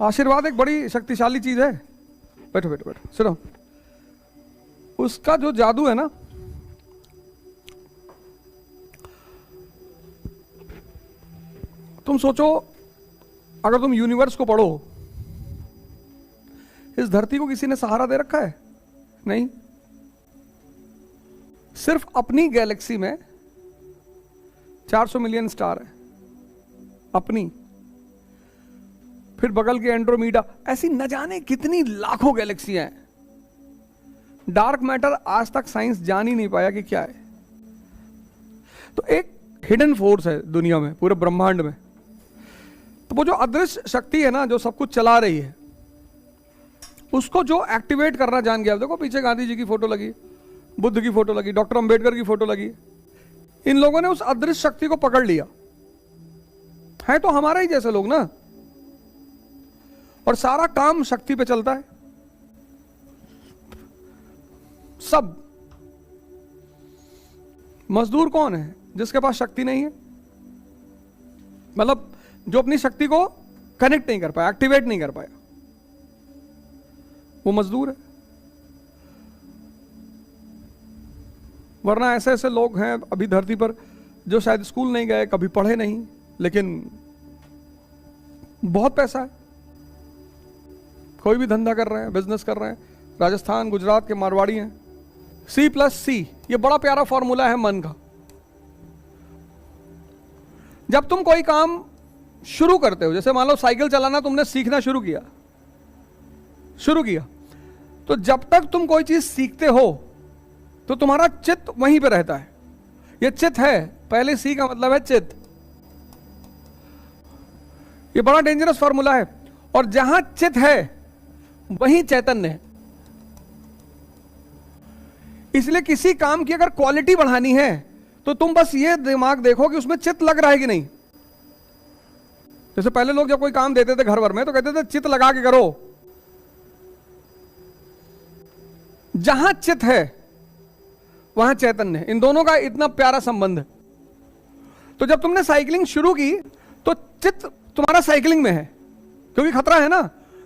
आशीर्वाद एक बड़ी शक्तिशाली चीज है। बैठो बैठो बैठो, सुनो। उसका जो जादू है ना, तुम सोचो, अगर तुम यूनिवर्स को पढ़ो, इस धरती को किसी ने सहारा दे रखा है? नहीं। सिर्फ अपनी गैलेक्सी में 400 मिलियन स्टार है अपनी, फिर बगल के एंड्रोमीडा, ऐसी न जाने कितनी लाखों गैलेक्सियां हैं। डार्क मैटर आज तक साइंस जान ही नहीं पाया कि क्या है। तो एक हिडन फोर्स है दुनिया में, पूरे ब्रह्मांड में। तो वो जो अदृश्य शक्ति है ना, जो सब कुछ चला रही है, उसको जो एक्टिवेट करना जान गया। देखो पीछे गांधी जी की फोटो लगी, बुद्ध की फोटो लगी, डॉक्टर अंबेडकर की फोटो लगी। इन लोगों ने उस अदृश्य शक्ति को पकड़ लिया। है तो हमारा ही जैसे लोग ना, और सारा काम शक्ति पे चलता है। सब मजदूर कौन है जिसके पास शक्ति नहीं है? मतलब जो अपनी शक्ति को कनेक्ट नहीं कर पाया, एक्टिवेट नहीं कर पाया, वो मजदूर है। वरना ऐसे ऐसे लोग हैं अभी धरती पर जो शायद स्कूल नहीं गए, कभी पढ़े नहीं, लेकिन बहुत पैसा है, कोई भी धंधा कर रहे हैं, बिजनेस कर रहे हैं। राजस्थान गुजरात के मारवाड़ी हैं। C+C, ये बड़ा प्यारा फॉर्मूला है मन का। जब तुम कोई काम शुरू करते हो, जैसे मान लो साइकिल चलाना तुमने सीखना शुरू किया, तो जब तक तुम कोई चीज सीखते हो तो तुम्हारा चित्त वहीं पे रहता है। ये चित्त है, पहले सी का मतलब है चित्त। ये बड़ा डेंजरस फॉर्मूला है। और जहां चित्त है वहीं चैतन्य है। इसलिए किसी काम की अगर क्वालिटी बढ़ानी है तो तुम बस ये दिमाग देखो कि उसमें चित्त लग रहा है कि नहीं। जैसे पहले लोग जब कोई काम देते थे घर भर में तो कहते थे चित्त लगा के करो। जहां चित्त है वहां चैतन्य है। इन दोनों का इतना प्यारा संबंध है। तो जब तुमने साइकिलिंग शुरू की तो चित्त तुम्हारा साइकिलिंग में है, क्योंकि खतरा है ना,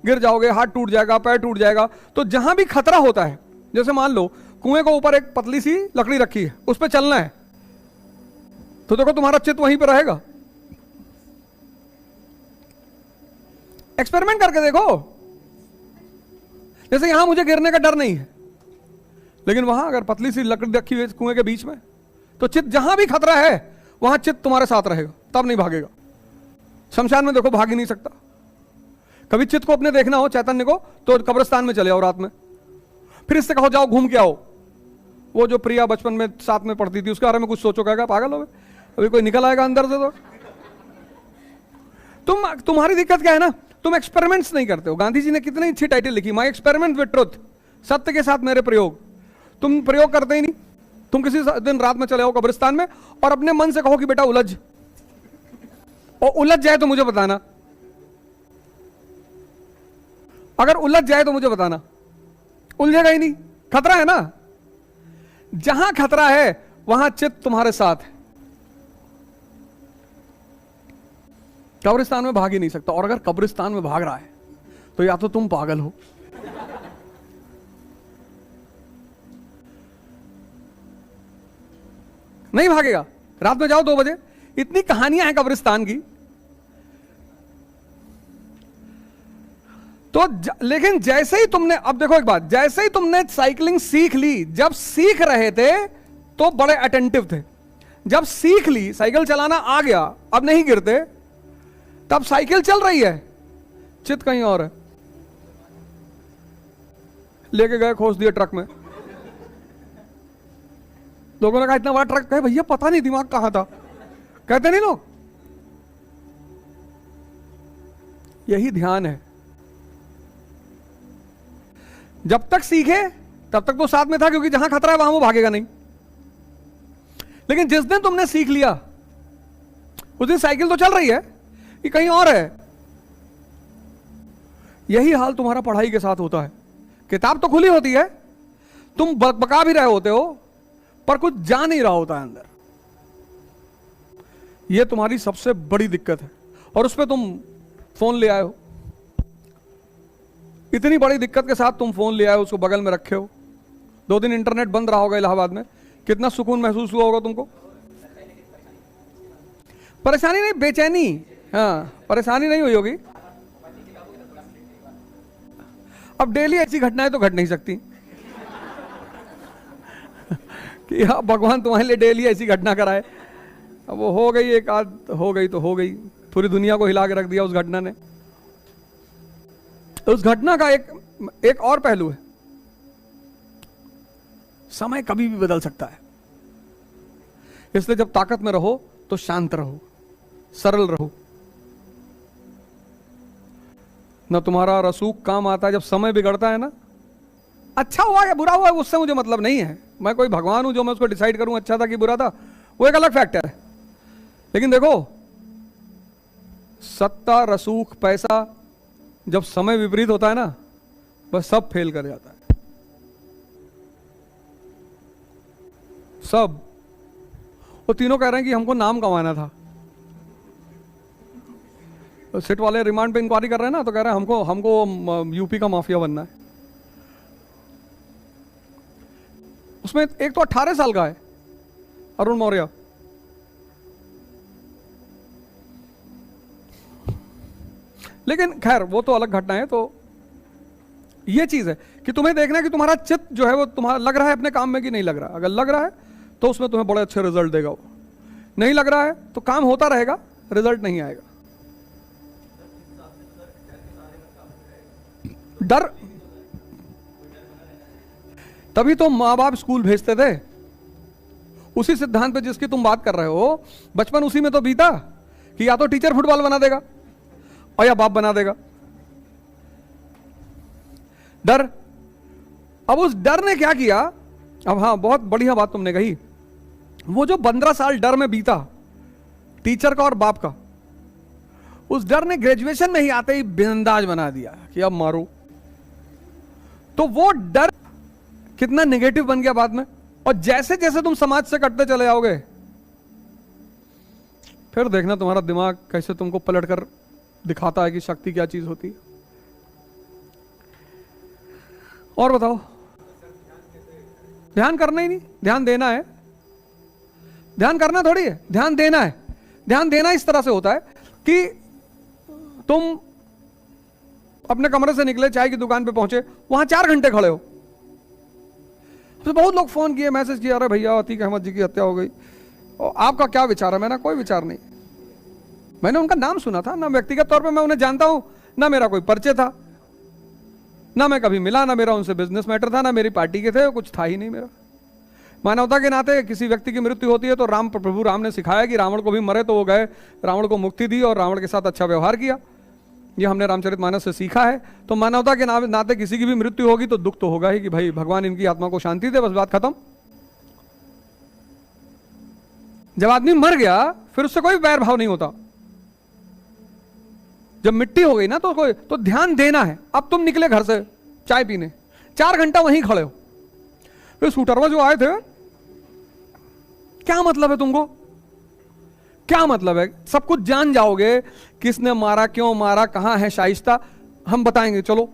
गिर जाओगे, हाथ टूट जाएगा, पैर टूट जाएगा। तो जहां भी खतरा होता है, जैसे मान लो कुएं को ऊपर एक पतली सी लकड़ी रखी है, उस पर चलना है, तो देखो तुम्हारा चित्त वहीं पर रहेगा। एक्सपेरिमेंट करके देखो। जैसे यहां मुझे गिरने का डर नहीं है, लेकिन वहां अगर पतली सी लकड़ी रखी हुई है कुएं के बीच में, तो चित्त जहां भी खतरा है वहां चित्त तुम्हारे साथ रहेगा, तब नहीं भागेगा। शमशान में देखो भाग ही नहीं सकता। कभी चित्त को अपने देखना हो, चैतन्य को, तो कब्रिस्तान में चले आओ रात में, फिर इससे कहो जाओ घूम के आओ। वो जो प्रिया बचपन में साथ में पढ़ती थी उसके बारे में कुछ सोचो, कहेगा पागल हो गए, अभी कोई निकल आएगा अंदर से। तो तुम्हारी दिक्कत क्या है ना, तुम एक्सपेरिमेंट्स नहीं करते हो। गांधी जी ने कितनी अच्छी टाइटल लिखी, माई एक्सपेरिमेंट विद ट्रुथ, सत्य के साथ मेरे प्रयोग। तुम प्रयोग करते ही नहीं। तुम किसी दिन रात में चले आओ कब्रिस्तान में और अपने मन से कहो कि बेटा उलझ, और उलझ जाए तो मुझे बताना। अगर उलझ जाए तो मुझे बताना। उलझेगा ही नहीं, खतरा है ना। जहां खतरा है वहां चित्त तुम्हारे साथ है। कब्रिस्तान में भाग ही नहीं सकता। और अगर कब्रिस्तान में भाग रहा है तो या तो तुम पागल हो, नहीं भागेगा। रात में जाओ 2 बजे, इतनी कहानियां हैं कब्रिस्तान की। तो लेकिन जैसे ही तुमने, अब देखो एक बात, जैसे ही तुमने साइकिलिंग सीख ली, जब सीख रहे थे तो बड़े अटेंटिव थे। जब सीख ली, साइकिल चलाना आ गया, अब नहीं गिरते, तब साइकिल चल रही है, चित्त कहीं और है। लेके गए, खोस दिए ट्रक में। लोगों ने कहा इतना बड़ा ट्रक, कहे भैया पता नहीं दिमाग कहां था। कहते नहीं लोग। यही ध्यान है। जब तक सीखे तब तक तो साथ में था, क्योंकि जहां खतरा है वहां वो भागेगा नहीं। लेकिन जिस दिन तुमने सीख लिया, उस दिन साइकिल तो चल रही है, ये कहीं और है। यही हाल तुम्हारा पढ़ाई के साथ होता है। किताब तो खुली होती है, तुम बका भी रहे होते हो, पर कुछ जा नहीं रहा होता है अंदर। यह तुम्हारी सबसे बड़ी दिक्कत है। और उस पर तुम फोन ले आए हो, इतनी बड़ी दिक्कत के साथ तुम फोन ले आए, उसको बगल में रखे हो, 2 दिन इंटरनेट बंद रहा होगा इलाहाबाद में, कितना सुकून महसूस हुआ होगा तुमको? परेशानी नहीं, बेचैनी। हाँ, परेशानी नहीं हुई होगी। अब डेली ऐसी घटनाएं तो घट नहीं सकती कि हाँ भगवान तुम्हारे लिए डेली ऐसी घटना कराए। अब वो हो गई, एक आध हो गई तो हो गई, पूरी दुनिया को हिला के रख दिया उस घटना ने। उस घटना का एक और पहलू है, समय कभी भी बदल सकता है। इसलिए जब ताकत में रहो तो शांत रहो, सरल रहो। ना तुम्हारा रसूख काम आता है जब समय बिगड़ता है ना। अच्छा हुआ या बुरा हुआ उससे मुझे मतलब नहीं है, मैं कोई भगवान हूं जो मैं उसको डिसाइड करूं अच्छा था कि बुरा था, वो एक अलग फैक्टर है। लेकिन देखो, सत्ता, रसूख, पैसा, जब समय विपरीत होता है ना, बस सब फेल कर जाता है, सब। वो तीनों कह रहे हैं कि हमको नाम कमाना था। सिट वाले रिमांड पे इंक्वायरी कर रहे हैं ना, तो कह रहे हैं हमको यूपी का माफिया बनना है। उसमें एक तो 18 साल का है, अरुण मौर्य। लेकिन खैर वो तो अलग घटना है। तो ये चीज है कि तुम्हें देखना है कि तुम्हारा चित्त जो है वो तुम्हारा लग रहा है अपने काम में कि नहीं लग रहा। अगर लग रहा है तो उसमें तुम्हें बड़े अच्छे रिजल्ट देगा, वो नहीं लग रहा है तो काम होता रहेगा, रिजल्ट नहीं आएगा। डर, तभी तो मां बाप स्कूल भेजते थे, उसी सिद्धांत पे जिसकी तुम बात कर रहे हो। बचपन उसी में तो बीता कि या तो टीचर फुटबॉल बना देगा और या बाप बना देगा। डर, अब उस डर ने क्या किया। अब हाँ, बहुत बढ़िया बात तुमने कही। वो जो 15 साल डर में बीता, टीचर का और बाप का, उस डर ने ग्रेजुएशन में ही आते ही बेअंदाज बना दिया कि अब मारो। तो वो डर कितना नेगेटिव बन गया बाद में। और जैसे जैसे तुम समाज से कटते चले जाओगे, फिर देखना तुम्हारा दिमाग कैसे तुमको पलटकर दिखाता है कि शक्ति क्या चीज होती है। और बताओ, ध्यान करना ही नहीं, ध्यान देना है। ध्यान करना थोड़ी है, ध्यान देना है। ध्यान देना इस तरह से होता है कि तुम अपने कमरे से निकले, चाय की दुकान पे पहुंचे, वहां 4 घंटे खड़े हो। तो बहुत लोग फोन किए, मैसेज किया, अरे भैया अतीक अहमद जी की हत्या हो गई और आपका क्या विचार है? मैंने कोई विचार नहीं। मैंने उनका नाम सुना था, ना व्यक्तिगत तौर पे मैं उन्हें जानता हूं, ना मेरा कोई परिचय था, ना मैं कभी मिला, ना मेरा उनसे बिजनेस मैटर था, ना मेरी पार्टी के थे, कुछ था ही नहीं मेरा। मानवता के नाते किसी व्यक्ति की मृत्यु होती है तो प्रभु राम ने सिखाया कि रावण को भी मरे तो वो गए, रावण को मुक्ति दी और रावण के साथ अच्छा व्यवहार किया। ये हमने रामचरितमानस से सीखा है। तो मानवता के नाते किसी की भी मृत्यु होगी तो दुख तो होगा ही कि भाई भगवान इनकी आत्मा को शांति दे, बस बात खत्म। जब आदमी मर गया फिर उससे कोई बैर भाव नहीं होता। जब मिट्टी हो गई ना तो ध्यान देना है। अब तुम निकले घर से चाय पीने, 4 घंटा वहीं खड़े हो, फिर शूटरवा जो आए थे, क्या मतलब है तुमको? क्या मतलब है? सब कुछ जान जाओगे, किसने मारा, क्यों मारा, कहां है शाइस्ता, हम बताएंगे, चलो।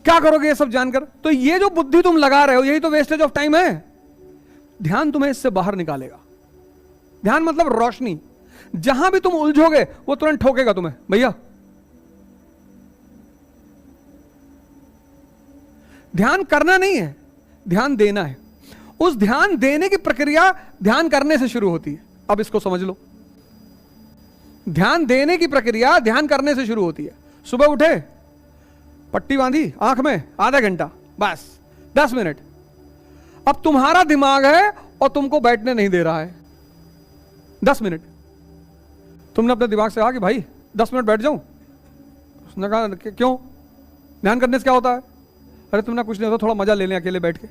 क्या करोगे ये सब जानकर? तो ये जो बुद्धि तुम लगा रहे हो, यही तो वेस्टेज ऑफ टाइम है। ध्यान तुम्हें इससे बाहर निकालेगा। ध्यान मतलब रोशनी। जहां भी तुम उलझोगे वो तुरंत ठोकेगा तुम्हें, भैया। ध्यान करना नहीं है, ध्यान देना है। उस ध्यान देने की प्रक्रिया ध्यान करने से शुरू होती है। अब इसको समझ लो, ध्यान देने की प्रक्रिया ध्यान करने से शुरू होती है। सुबह उठे, पट्टी बांधी आंख में, आधा घंटा, बस 10 मिनट। अब तुम्हारा दिमाग है और तुमको बैठने नहीं दे रहा है। 10 मिनट तुमने अपने दिमाग से कहा कि भाई 10 मिनट बैठ जाऊं। उसने कहा क्यों? ध्यान करने से क्या होता है? अरे तुमने कुछ नहीं होता, थोड़ा मजा ले लें अकेले बैठ के।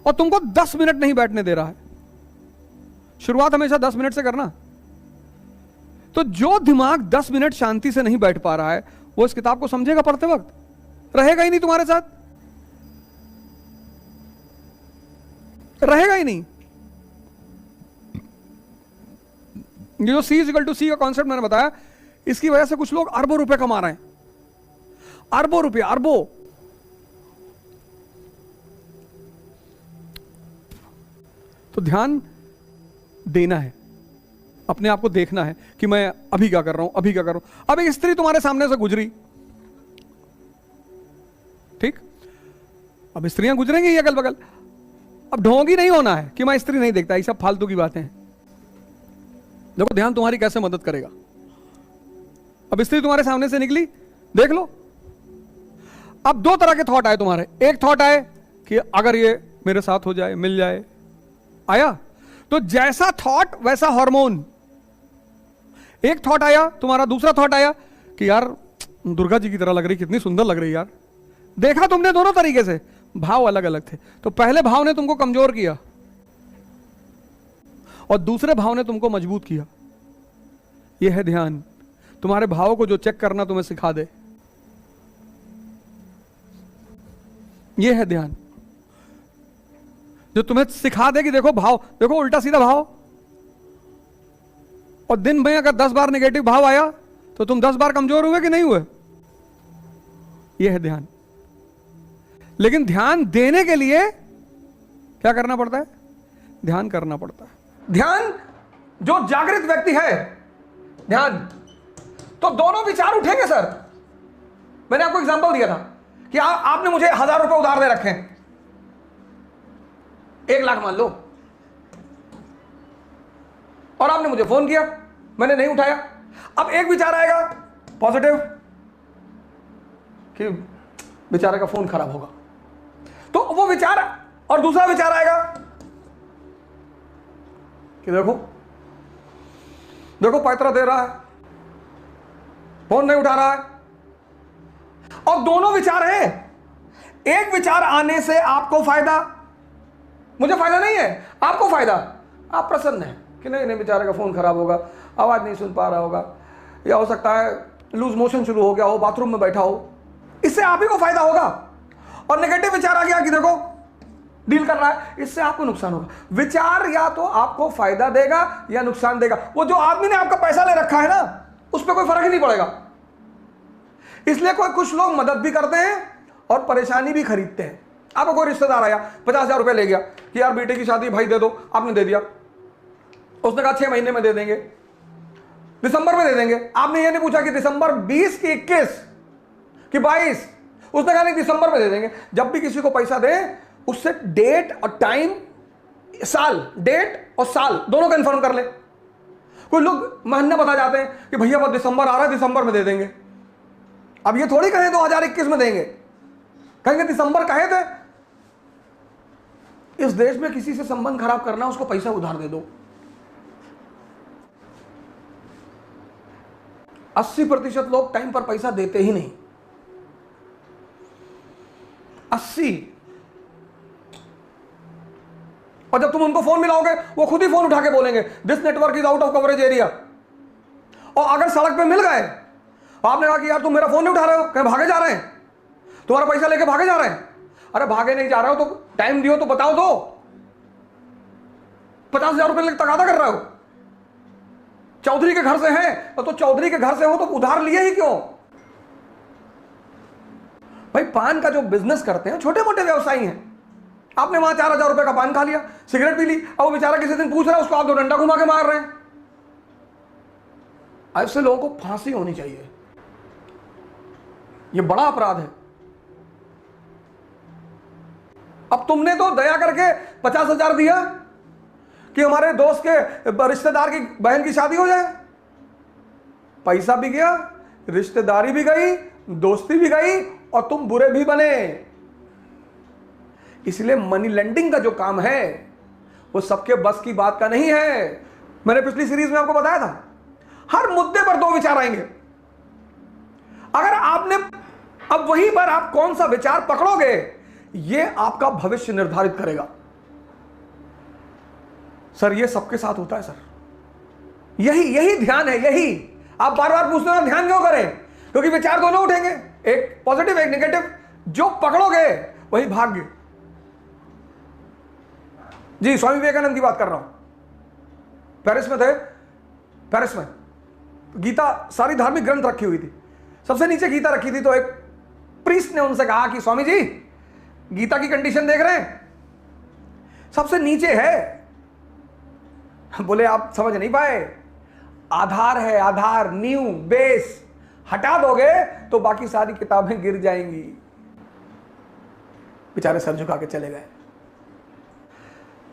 और तुमको 10 मिनट नहीं बैठने दे रहा है। शुरुआत हमेशा 10 मिनट से करना। तो जो दिमाग 10 मिनट शांति से नहीं बैठ पा रहा है, वो इस किताब को समझेगा पढ़ते वक्त? रहेगा ही नहीं तुम्हारे साथ, रहेगा ही नहीं। ये जो C = C का कॉन्सेप्ट मैंने बताया, इसकी वजह से कुछ लोग अरबों रुपए कमा रहे हैं। अरबों रुपया, अरबों। तो ध्यान देना है, अपने आप को देखना है कि मैं अभी क्या कर रहा हूं, अभी क्या कर रहा हूं। अब एक स्त्री तुम्हारे सामने से गुजरी, ठीक, अब स्त्रियां गुजरेंगी अगल बगल, अब ढोंगी नहीं होना है कि मैं स्त्री नहीं देखता, ये सब फालतू की बातें हैं। देखो ध्यान तुम्हारी कैसे मदद करेगा। अब स्त्री तुम्हारे सामने से निकली, देख लो। अब दो तरह के थॉट आए तुम्हारे। एक थॉट आए कि अगर ये मेरे साथ हो जाए, मिल जाए, आया तो जैसा थॉट वैसा हार्मोन। एक थॉट आया तुम्हारा, दूसरा थॉट आया कि यार दुर्गा जी की तरह लग रही, कितनी सुंदर लग रही यार। देखा तुमने दोनों तरीके से, भाव अलग अलग थे। तो पहले भाव ने तुमको कमजोर किया और दूसरे भाव ने तुमको मजबूत किया। यह है ध्यान, तुम्हारे भाव को जो चेक करना तुम्हें सिखा दे, यह है ध्यान, जो तुम्हें सिखा दे कि देखो भाव, देखो उल्टा सीधा भाव। और दिन में अगर 10 बार नेगेटिव भाव आया तो तुम 10 बार कमजोर हुए कि नहीं हुए। यह है ध्यान। लेकिन ध्यान देने के लिए क्या करना पड़ता है? ध्यान करना पड़ता है। ध्यान जो जागृत व्यक्ति है, ध्यान तो दोनों विचार उठेंगे सर। मैंने आपको एग्जांपल दिया था कि आपने मुझे 1000 रुपए उधार दे रखे हैं, 1 लाख मान लो, और आपने मुझे फोन किया, मैंने नहीं उठाया। अब एक विचार आएगा पॉजिटिव कि बेचारे का फोन खराब होगा, तो वो विचार, और दूसरा विचार आएगा कि देखो देखो पैतरा दे रहा है, फोन नहीं उठा रहा है। और दोनों विचार हैं। एक विचार आने से आपको फायदा, मुझे फायदा नहीं है, आपको फायदा। आप प्रसन्न हैं कि नहीं नहीं बेचारे का फोन खराब होगा, आवाज नहीं सुन पा रहा होगा, या हो सकता है लूज मोशन शुरू हो गया हो, बाथरूम में बैठा हो, इससे आप ही को फायदा होगा। और नेगेटिव विचार आ गया कि देखो डील कर रहा है, इससे आपको नुकसान होगा। विचार या तो आपको फायदा देगा या नुकसान देगा। वो जो आदमी ने आपका पैसा ले रखा है ना, उस पर कोई फर्क ही नहीं पड़ेगा। इसलिए कुछ लोग मदद भी करते हैं और परेशानी भी खरीदते हैं। आपको कोई रिश्तेदार आया, 50,000 रुपए ले गया कि यार बेटे की शादी भाई दे दो, आपने दे दिया। उसने कहा 6 महीने में दे देंगे, दिसंबर में दे देंगे। आपने ये नहीं पूछा कि दिसंबर 20 की 21 कि 22, उसने कहा नहीं दिसंबर में दे देंगे। जब भी किसी को पैसा दे, उससे डेट और टाइम, साल, डेट और साल दोनों कंफर्म कर ले। कोई लोग महीना बता जाते हैं कि भैया बस दिसंबर आ रहा है, दिसंबर में दे देंगे। अब ये थोड़ी कहें 2021 में देंगे, कहेंगे दिसंबर कहे थे। इस देश में किसी से संबंध खराब करना, उसको पैसा उधार दे दो। 80% लोग टाइम पर पैसा देते ही नहीं। 80। और जब तुम उनको फोन मिलाओगे, वो खुद ही फोन उठा के बोलेंगे this network is out of coverage area. और अगर सड़क पे मिल गए, आपने कहा कि यार तुम मेरा फोन नहीं उठा रहे हो, कहीं भागे जा रहे हैं, तुम्हारा पैसा लेके भागे जा रहे हैं। अरे भागे नहीं जा रहे हो तो टाइम दियो तो बताओ तो। 50,000 रुपए तकादा कर रहे हो, चौधरी के घर से हैं तो चौधरी के घर से हो तो उधार लिए ही क्यों? भाई पान का जो बिजनेस करते हैं छोटे मोटे व्यवसायी हैं, आपने वहां 4,000 रुपए का पान खा लिया, सिगरेट पी ली, अब वो बेचारा किसी दिन पूछ रहा है, उसको आप 2 डंडा घुमा के मार रहे हैं। ऐसे लोगों को फांसी होनी चाहिए, ये बड़ा अपराध है। अब तुमने तो दया करके 50,000 दिया कि हमारे दोस्त के रिश्तेदार की बहन की शादी हो जाए। पैसा भी गया, रिश्तेदारी भी गई, दोस्ती भी गई, और तुम बुरे भी बने। इसलिए मनी लेंडिंग का जो काम है वो सबके बस की बात का नहीं है। मैंने पिछली सीरीज में आपको बताया था, हर मुद्दे पर 2 विचार आएंगे। अगर आपने अब वहीं पर आप कौन सा विचार पकड़ोगे, यह आपका भविष्य निर्धारित करेगा। सर ये सबके साथ होता है सर, यही ध्यान है। यही आप बार बार पूछते हो ध्यान क्यों करें, क्योंकि विचार दोनों उठेंगे, एक पॉजिटिव एक नेगेटिव। जो पकड़ोगे वही भाग्य। जी स्वामी विवेकानंद की बात कर रहा हूं, पेरिस में थे। पेरिस में गीता, सारी धार्मिक ग्रंथ रखी हुई थी, सबसे नीचे गीता रखी थी। तो एक प्रीस्ट ने उनसे कहा कि स्वामी जी, गीता की कंडीशन देख रहे हैं, सबसे नीचे है। बोले आप समझ नहीं पाए, आधार है, आधार, नींव, बेस। हटा दोगे तो बाकी सारी किताबें गिर जाएंगी। बेचारे सर झुका के चले गए।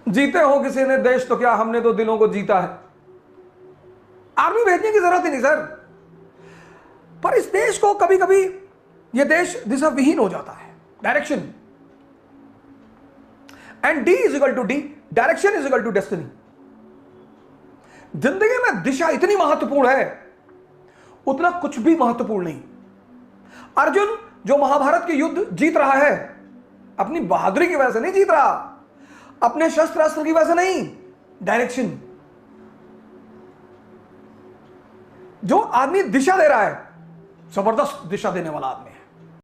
जीते हो किसी ने देश तो क्या, हमने तो दिलों को जीता है। आर्मी भेजने की जरूरत ही नहीं सर। पर इस देश को कभी कभी यह देश दिशा विहीन हो जाता है। Direction, and D is equal to D, direction is equal to destiny. जिंदगी में दिशा इतनी महत्वपूर्ण है, उतना कुछ भी महत्वपूर्ण नहीं। अर्जुन जो महाभारत के युद्ध जीत रहा है, अपनी बहादुरी की वजह से नहीं जीत रहा, अपने शस्त्र अस्त्र की वजह से नहीं, डायरेक्शन। जो आदमी दिशा दे रहा है, जबरदस्त दिशा देने वाला आदमी है।